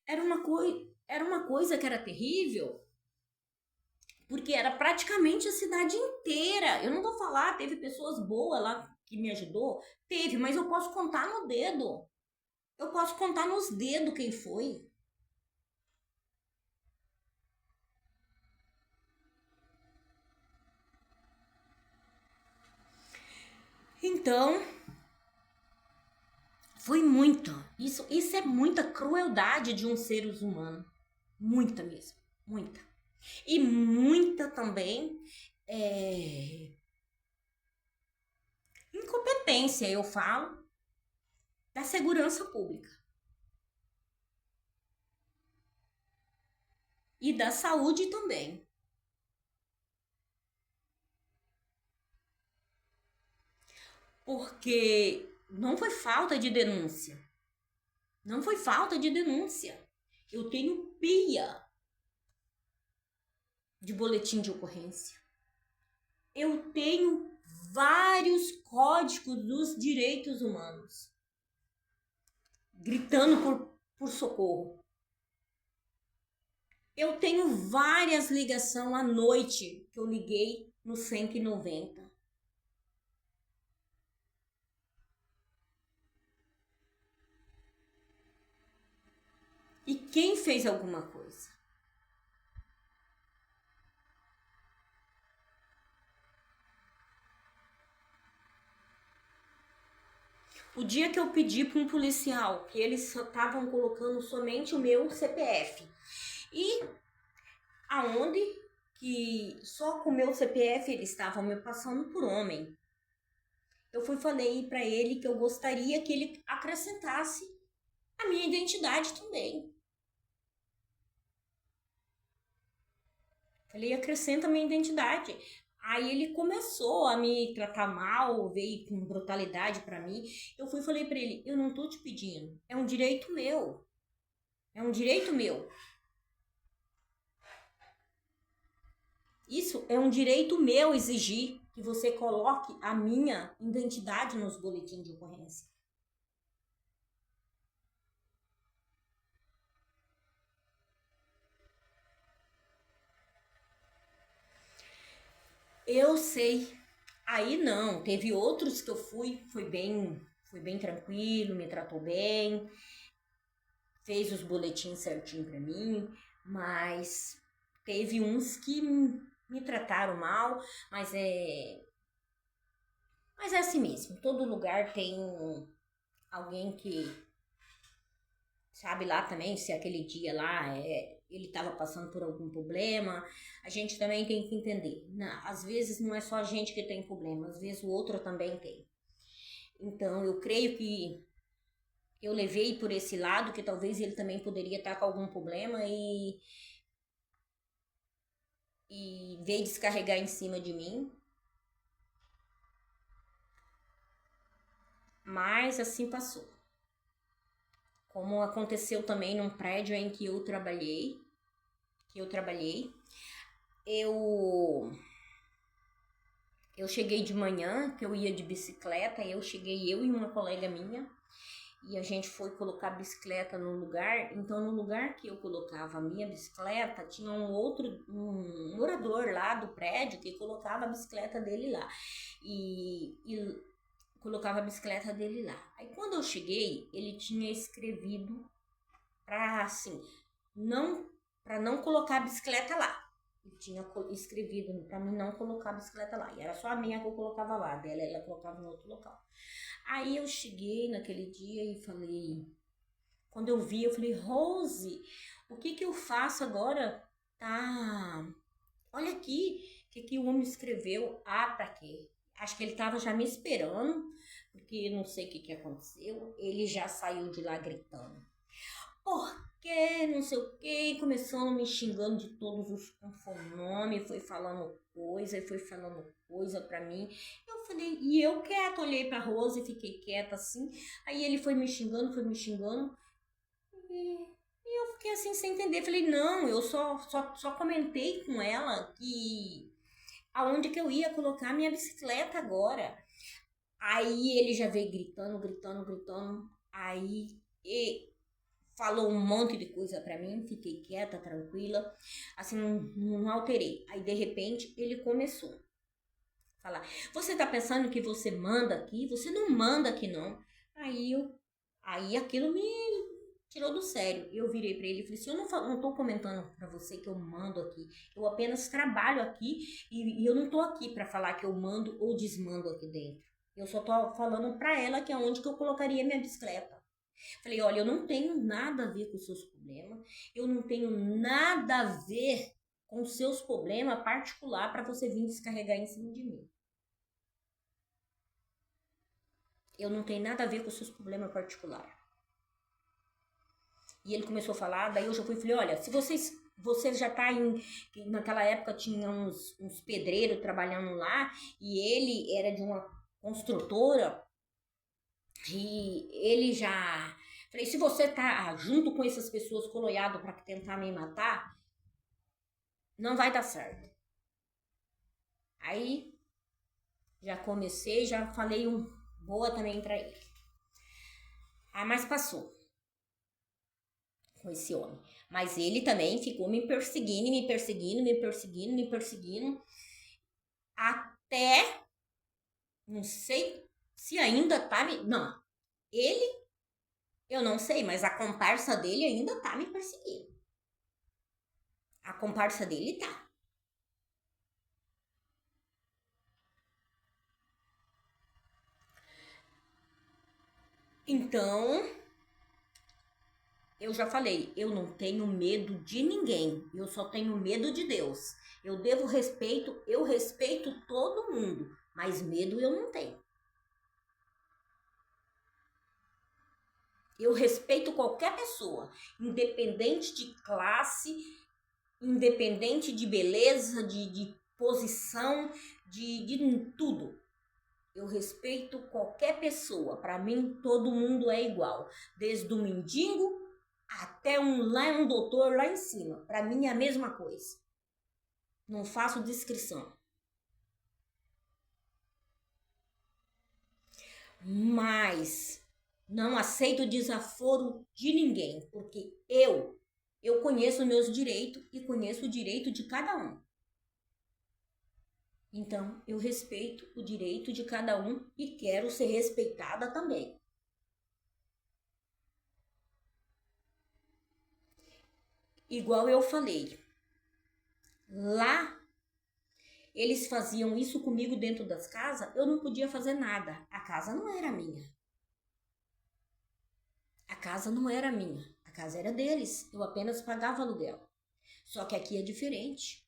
era uma coisa que era terrível, porque era praticamente a cidade inteira. Eu não vou falar, teve pessoas boas lá que me ajudou, teve, mas eu posso contar no dedo. Eu posso contar nos dedos quem foi. Então, foi muito. Isso é muita crueldade de um ser humano. Muita mesmo. Muita. E muita também incompetência, eu falo, da segurança pública e da saúde também. Porque não foi falta de denúncia. Não foi falta de denúncia. Eu tenho pia de boletim de ocorrência. Eu tenho vários códigos dos direitos humanos gritando por socorro. Eu tenho várias ligações à noite que eu liguei no 190. E quem fez alguma coisa? O dia que eu pedi para um policial que eles estavam colocando somente o meu CPF e aonde que só com o meu CPF eles estavam me passando por homem. Eu falei para ele que eu gostaria que ele acrescentasse a minha identidade também. Falei, acrescenta a minha identidade. Aí ele começou a me tratar mal, veio com brutalidade para mim. Falei para ele, eu não tô te pedindo, é um direito meu. É um direito meu. Isso é um direito meu exigir que você coloque a minha identidade nos boletins de ocorrência. Eu sei. Aí não, teve outros que eu foi bem tranquilo, me tratou bem, fez os boletins certinho para mim, mas teve uns que me trataram mal, mas é assim mesmo. Todo lugar tem alguém que sabe lá também se aquele dia lá ele estava passando por algum problema. A gente também tem que entender. Às vezes não é só a gente que tem problema, às vezes o outro também tem. Então eu creio que eu levei por esse lado que talvez ele também poderia estar com algum problema e veio descarregar em cima de mim. Mas assim passou. Como aconteceu também num prédio em que eu trabalhei, eu cheguei de manhã, que eu ia de bicicleta, eu e uma colega minha, e a gente foi colocar a bicicleta no lugar. Então no lugar que eu colocava a minha bicicleta, tinha um morador lá do prédio que colocava a bicicleta dele lá. E colocava a bicicleta dele lá. Aí quando eu cheguei, ele tinha escrevido para não colocar a bicicleta lá. Ele tinha escrevido para mim não colocar a bicicleta lá. E era só a minha que eu colocava lá, dela ela colocava em outro local. Aí eu cheguei naquele dia e falei, quando eu vi, eu falei, Rose, o que eu faço agora? Tá, olha aqui, o que o homem escreveu. Ah, pra quê? Acho que ele tava já me esperando, porque não sei o que aconteceu. Ele já saiu de lá gritando. Por que, não sei o que, começando me xingando de todos os nomes, foi falando coisa pra mim. Eu falei, e eu quieta, olhei pra Rosa e fiquei quieta assim. Aí ele foi me xingando, e eu fiquei assim sem entender. Falei, não, eu só comentei com ela que aonde que eu ia colocar minha bicicleta agora. Aí ele já veio gritando. Aí falou um monte de coisa pra mim, fiquei quieta, tranquila, assim, não alterei. Aí, de repente, ele começou a falar, você tá pensando que você manda aqui? Você não manda aqui, não. Aí aquilo me tirou do sério. Eu virei pra ele e falei assim, eu não tô comentando pra você que eu mando aqui. Eu apenas trabalho aqui e eu não tô aqui pra falar que eu mando ou desmando aqui dentro. Eu só tô falando pra ela que é onde que eu colocaria minha bicicleta. Falei, olha, eu não tenho nada a ver com os seus problemas, eu não tenho nada a ver com os seus problemas particular para você vir descarregar em cima de mim. Eu não tenho nada a ver com os seus problemas particulares. E ele começou a falar, daí eu já fui e falei, olha, se você já tá naquela época tinha uns pedreiros trabalhando lá, e ele era de uma construtora, e ele já... Falei, se você tá junto com essas pessoas coloiado para tentar me matar, não vai dar certo. Aí, já comecei, já falei boa também pra ele. Mas passou com esse homem. Mas ele também ficou me perseguindo, até, não sei se ainda tá não, ele, eu não sei, mas a comparsa dele ainda tá me perseguindo. A comparsa dele tá. Então, eu já falei, eu não tenho medo de ninguém, eu só tenho medo de Deus. Eu respeito todo mundo, mas medo eu não tenho. Eu respeito qualquer pessoa, independente de classe, independente de beleza, de posição, de tudo. Eu respeito qualquer pessoa. Para mim, todo mundo é igual. Desde o mendigo até um doutor lá em cima. Para mim é a mesma coisa. Não faço descrição. Mas não aceito desaforo de ninguém, porque eu conheço meus direitos e conheço o direito de cada um. Então, eu respeito o direito de cada um e quero ser respeitada também. Igual eu falei, lá eles faziam isso comigo dentro das casas, eu não podia fazer nada. A casa não era minha. A casa não era minha. A casa era deles. Eu apenas pagava aluguel. Só que aqui é diferente.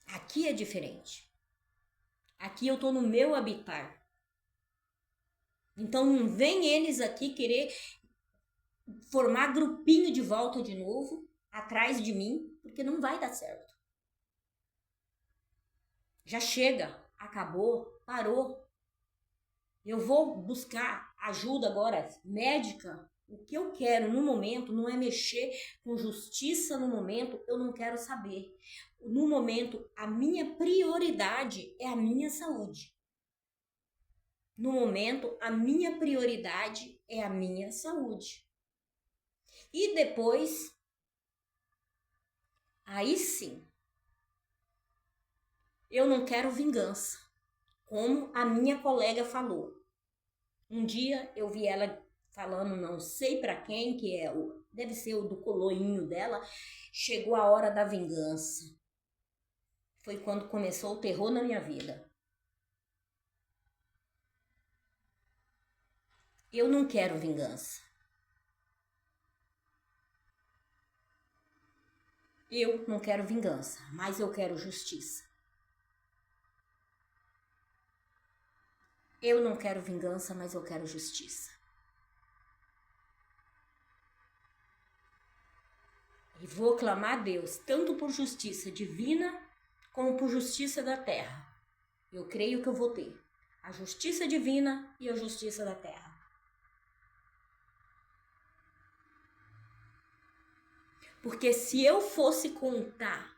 Aqui é diferente. Aqui eu tô no meu habitat. Então não vem eles aqui querer formar grupinho de volta de novo, atrás de mim, porque não vai dar certo. Já chega, acabou, parou. Eu vou buscar ajuda agora médica. O que eu quero no momento não é mexer com justiça no momento, eu não quero saber. No momento, a minha prioridade é a minha saúde. No momento, a minha prioridade é a minha saúde. E depois, aí sim, eu não quero vingança, como a minha colega falou. Um dia eu vi ela falando, não sei pra quem, que é deve ser o do coloinho dela, chegou a hora da vingança. Foi quando começou o terror na minha vida. Eu não quero vingança. Eu não quero vingança, mas eu quero justiça. Eu não quero vingança, mas eu quero justiça. E vou clamar a Deus, tanto por justiça divina, como por justiça da terra. Eu creio que eu vou ter a justiça divina e a justiça da terra. Porque se eu fosse contar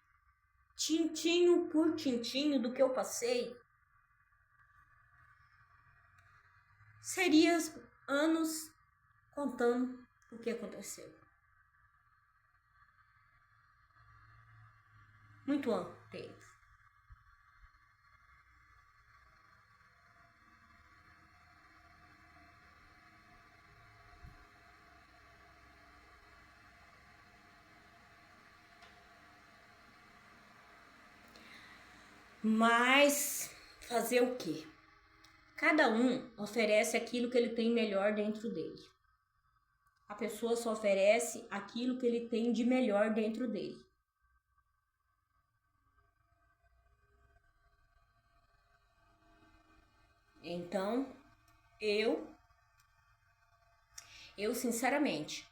tintinho por tintinho do que eu passei, seria anos contando o que aconteceu. Muito tempo. Mas fazer o quê? Cada um oferece aquilo que ele tem melhor dentro dele. A pessoa só oferece aquilo que ele tem de melhor dentro dele. Então, eu sinceramente,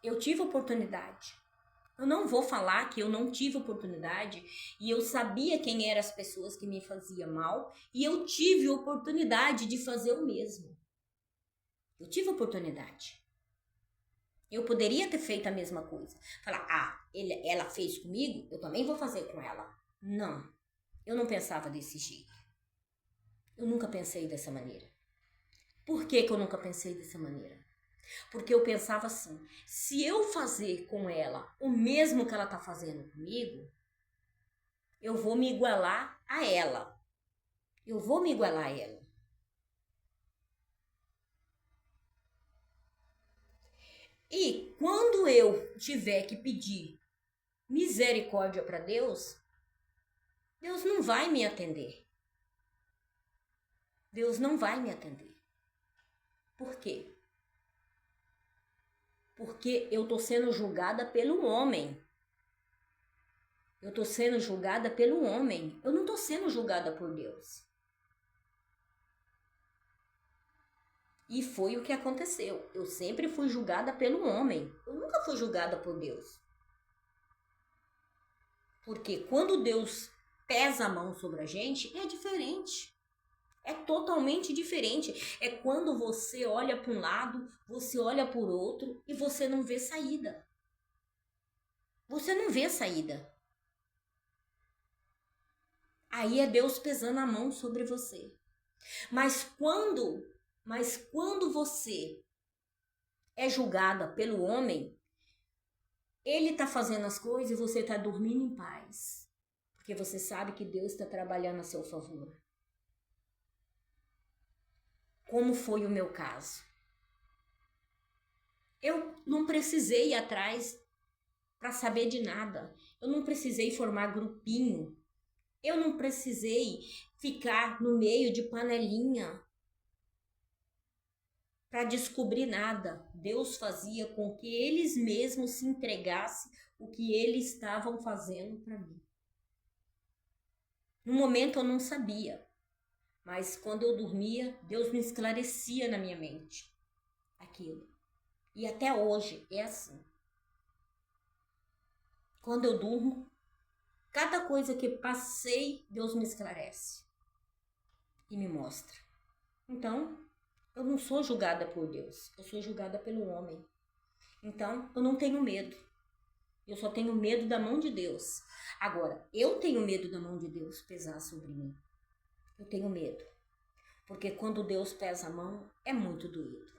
eu tive oportunidade. Eu não vou falar que eu não tive oportunidade e eu sabia quem eram as pessoas que me faziam mal e eu tive oportunidade de fazer o mesmo. Eu tive oportunidade. Eu poderia ter feito a mesma coisa. Falar, ela fez comigo, eu também vou fazer com ela. Não, eu não pensava desse jeito. Eu nunca pensei dessa maneira. Por que eu nunca pensei dessa maneira? Porque eu pensava assim, se eu fazer com ela o mesmo que ela tá fazendo comigo, eu vou me igualar a ela. Eu vou me igualar a ela. E quando eu tiver que pedir misericórdia para Deus, Deus não vai me atender. Deus não vai me atender. Por quê? Porque eu tô sendo julgada pelo homem. Eu tô sendo julgada pelo homem. Eu não tô sendo julgada por Deus. E foi o que aconteceu. Eu sempre fui julgada pelo homem. Eu nunca fui julgada por Deus. Porque quando Deus pesa a mão sobre a gente, é diferente. É totalmente diferente. É quando você olha para um lado, você olha para o outro e você não vê saída. Você não vê saída. Aí é Deus pesando a mão sobre você. Mas quando você é julgada pelo homem, ele tá fazendo as coisas e você tá dormindo em paz. Porque você sabe que Deus está trabalhando a seu favor. Como foi o meu caso? Eu não precisei ir atrás para saber de nada. Eu não precisei formar grupinho. Eu não precisei ficar no meio de panelinha para descobrir nada. Deus fazia com que eles mesmos se entregassem o que eles estavam fazendo para mim. No momento eu não sabia, mas quando eu dormia, Deus me esclarecia na minha mente aquilo. E até hoje é assim. Quando eu durmo, cada coisa que passei, Deus me esclarece e me mostra. Então, eu não sou julgada por Deus, eu sou julgada pelo homem. Então, eu não tenho medo. Eu só tenho medo da mão de Deus. Agora, eu tenho medo da mão de Deus pesar sobre mim. Eu tenho medo. Porque quando Deus pesa a mão, é muito doído.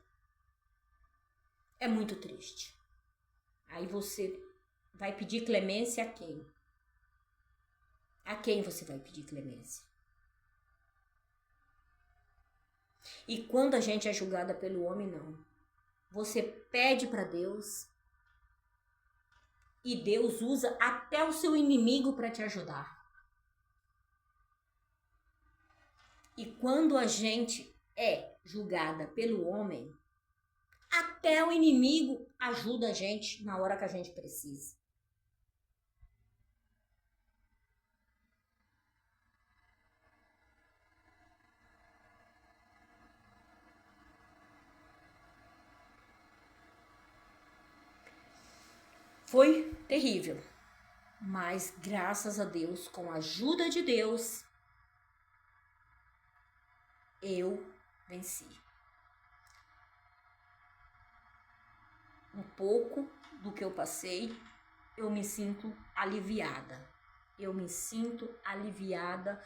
É muito triste. Aí você vai pedir clemência a quem? A quem você vai pedir clemência? E quando a gente é julgada pelo homem, não. Você pede para Deus e Deus usa até o seu inimigo para te ajudar. E quando a gente é julgada pelo homem, até o inimigo ajuda a gente na hora que a gente precisa. Foi terrível, mas graças a Deus, com a ajuda de Deus, eu venci. Um pouco do que eu passei, eu me sinto aliviada. Eu me sinto aliviada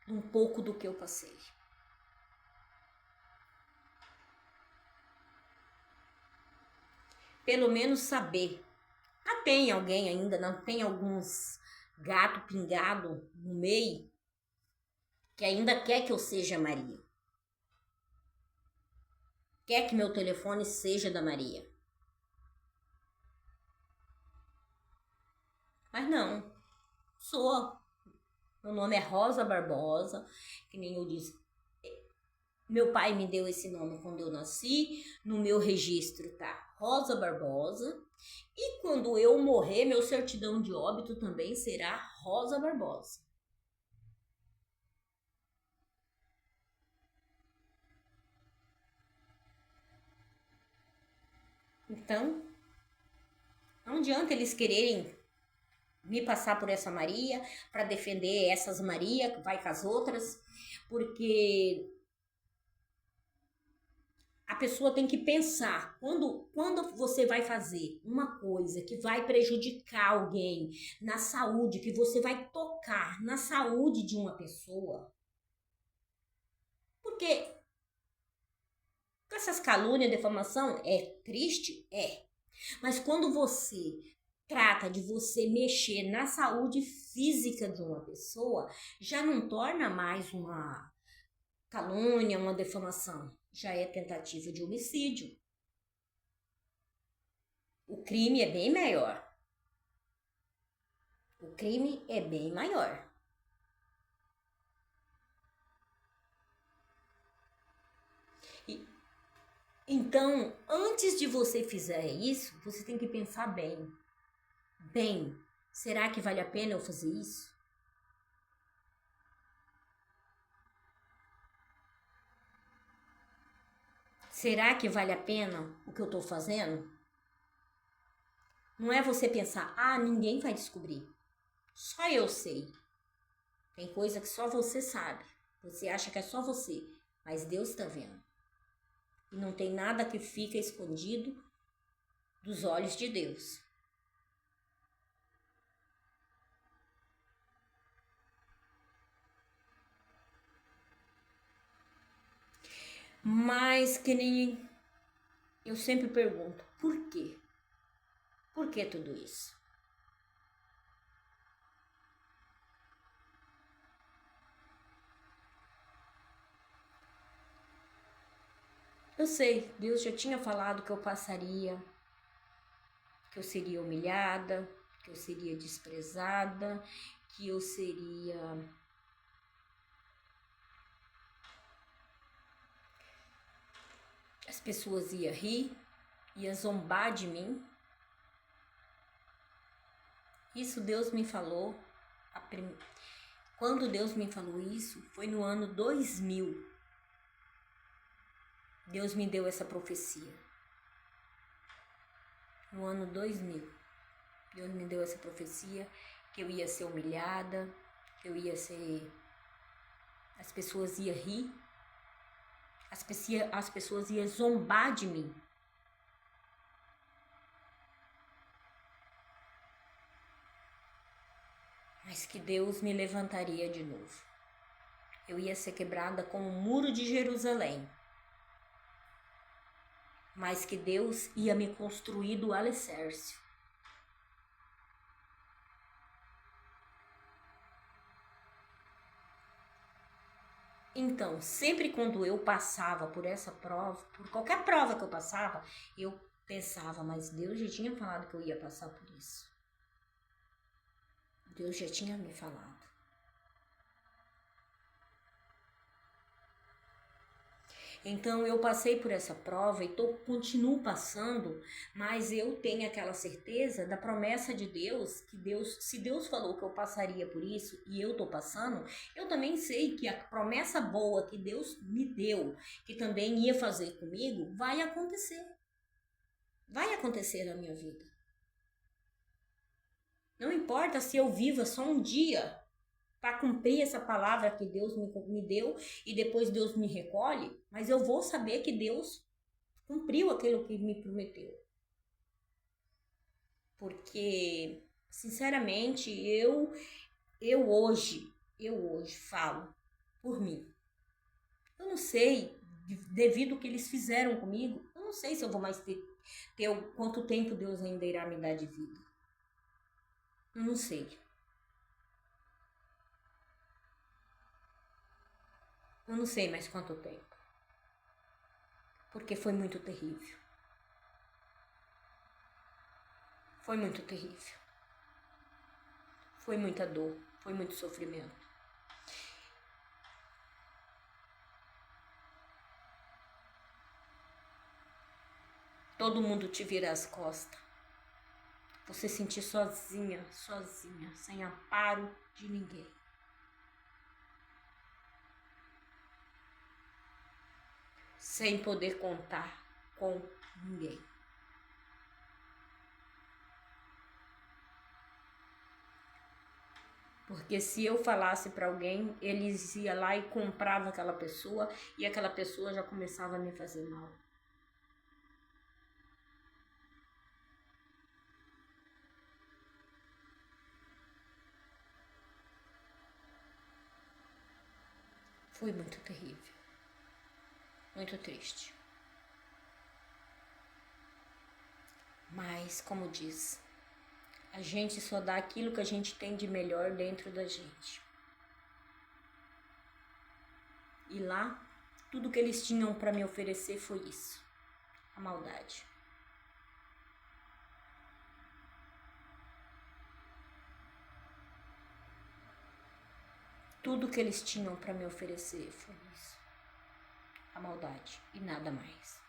um pouco do que eu passei. pelo menos saber. Ah, tem alguém ainda, não tem alguns gato pingado no meio que ainda quer que eu seja Maria. Quer que meu telefone seja da Maria. Mas não, sou. Meu nome é Rosa Barbosa, que nem eu disse. Meu pai me deu esse nome quando eu nasci. No meu registro tá Rosa Barbosa. E quando eu morrer, meu certidão de óbito também será Rosa Barbosa. Então, não adianta eles quererem me passar por essa Maria para defender essas Maria, vai com as outras, porque a pessoa tem que pensar, quando você vai fazer uma coisa que vai prejudicar alguém na saúde, que você vai tocar na saúde de uma pessoa, porque essas calúnias, defamação é triste? É. Mas quando você trata de você mexer na saúde física de uma pessoa, já não torna mais uma calúnia, uma defamação. Já é tentativa de homicídio. O crime é bem maior. O crime é bem maior. Então, antes de você fizer isso, você tem que pensar bem. Bem, será que vale a pena eu fazer isso? Será que vale a pena o que eu estou fazendo? Não é você pensar, ninguém vai descobrir. Só eu sei. Tem coisa que só você sabe. Você acha que é só você, mas Deus está vendo. E não tem nada que fica escondido dos olhos de Deus. Mas que nem eu sempre pergunto, por quê? Por que tudo isso? Eu sei, Deus já tinha falado que eu passaria, que eu seria humilhada, que eu seria desprezada, que eu seria... As pessoas iam rir, iam zombar de mim. Isso Deus me falou. Quando Deus me falou isso, foi no ano 2000. Deus me deu essa profecia. No ano 2000. Deus me deu essa profecia que eu ia ser humilhada, que eu ia ser... As pessoas iam rir, as pessoas iam zombar de mim. Mas que Deus me levantaria de novo. Eu ia ser quebrada como o muro de Jerusalém. Mas que Deus ia me construir do alicerce. Então, sempre quando eu passava por essa prova, por qualquer prova que eu passava, eu pensava, mas Deus já tinha falado que eu ia passar por isso. Deus já tinha me falado. Então eu passei por essa prova e continuo passando, mas eu tenho aquela certeza da promessa de Deus, que se Deus falou que eu passaria por isso e eu tô passando, eu também sei que a promessa boa que Deus me deu, que também ia fazer comigo, vai acontecer. Vai acontecer na minha vida. Não importa se eu viva só um dia para cumprir essa palavra que Deus me deu e depois Deus me recolhe, mas eu vou saber que Deus cumpriu aquilo que me prometeu. Porque, sinceramente, eu hoje falo por mim. Eu não sei, devido ao que eles fizeram comigo, eu não sei se eu vou mais quanto tempo Deus ainda irá me dar de vida. Eu não sei. Eu não sei mais quanto tempo. Porque foi muito terrível. Foi muito terrível. Foi muita dor, foi muito sofrimento. Todo mundo te vira as costas. Você se sentir sozinha, sem amparo de ninguém. Sem poder contar com ninguém. Porque se eu falasse para alguém, eles iam lá e compravam aquela pessoa e aquela pessoa já começava a me fazer mal. Foi muito terrível. Muito triste. Mas, como diz, a gente só dá aquilo que a gente tem de melhor dentro da gente. E lá, tudo que eles tinham para me oferecer foi isso. A maldade. Tudo que eles tinham para me oferecer foi isso. A maldade e nada mais.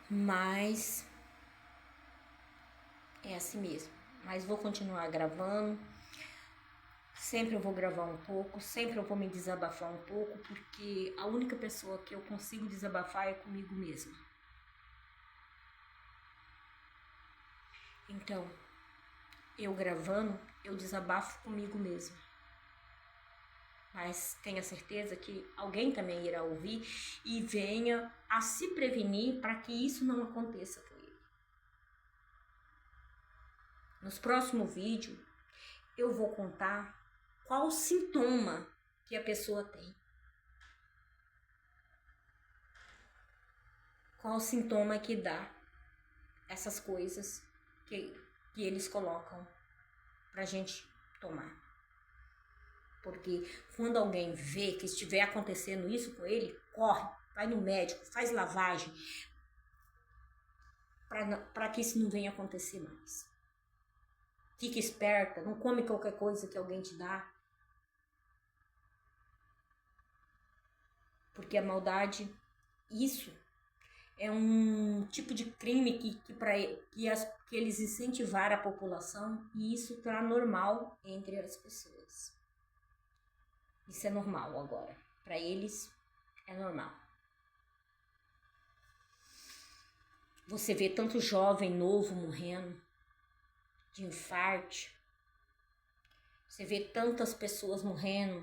Mas é assim mesmo. Mas vou continuar gravando. Sempre eu vou gravar um pouco, sempre eu vou me desabafar um pouco, porque a única pessoa que eu consigo desabafar é comigo mesma. Então, eu gravando, eu desabafo comigo mesma. Mas tenha certeza que alguém também irá ouvir e venha a se prevenir para que isso não aconteça com ele. Nos próximos vídeos, eu vou contar qual o sintoma que a pessoa tem. Qual o sintoma que dá essas coisas que eles colocam pra gente tomar. Porque quando alguém vê que estiver acontecendo isso com ele, corre, vai no médico, faz lavagem, para que isso não venha acontecer mais. Fique esperta, não come qualquer coisa que alguém te dá. Porque a maldade, isso é um tipo de crime que eles incentivaram a população, e isso está normal entre as pessoas. Isso é normal agora. Para eles é normal. Você vê tanto jovem novo morrendo de infarto. Você vê tantas pessoas morrendo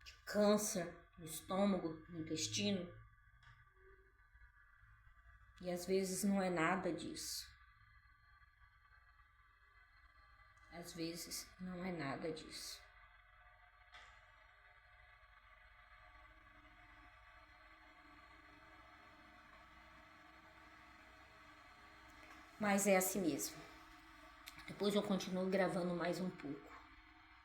de câncer no estômago, no intestino. E às vezes não é nada disso. Às vezes não é nada disso. Mas é assim mesmo. Depois eu continuo gravando mais um pouco.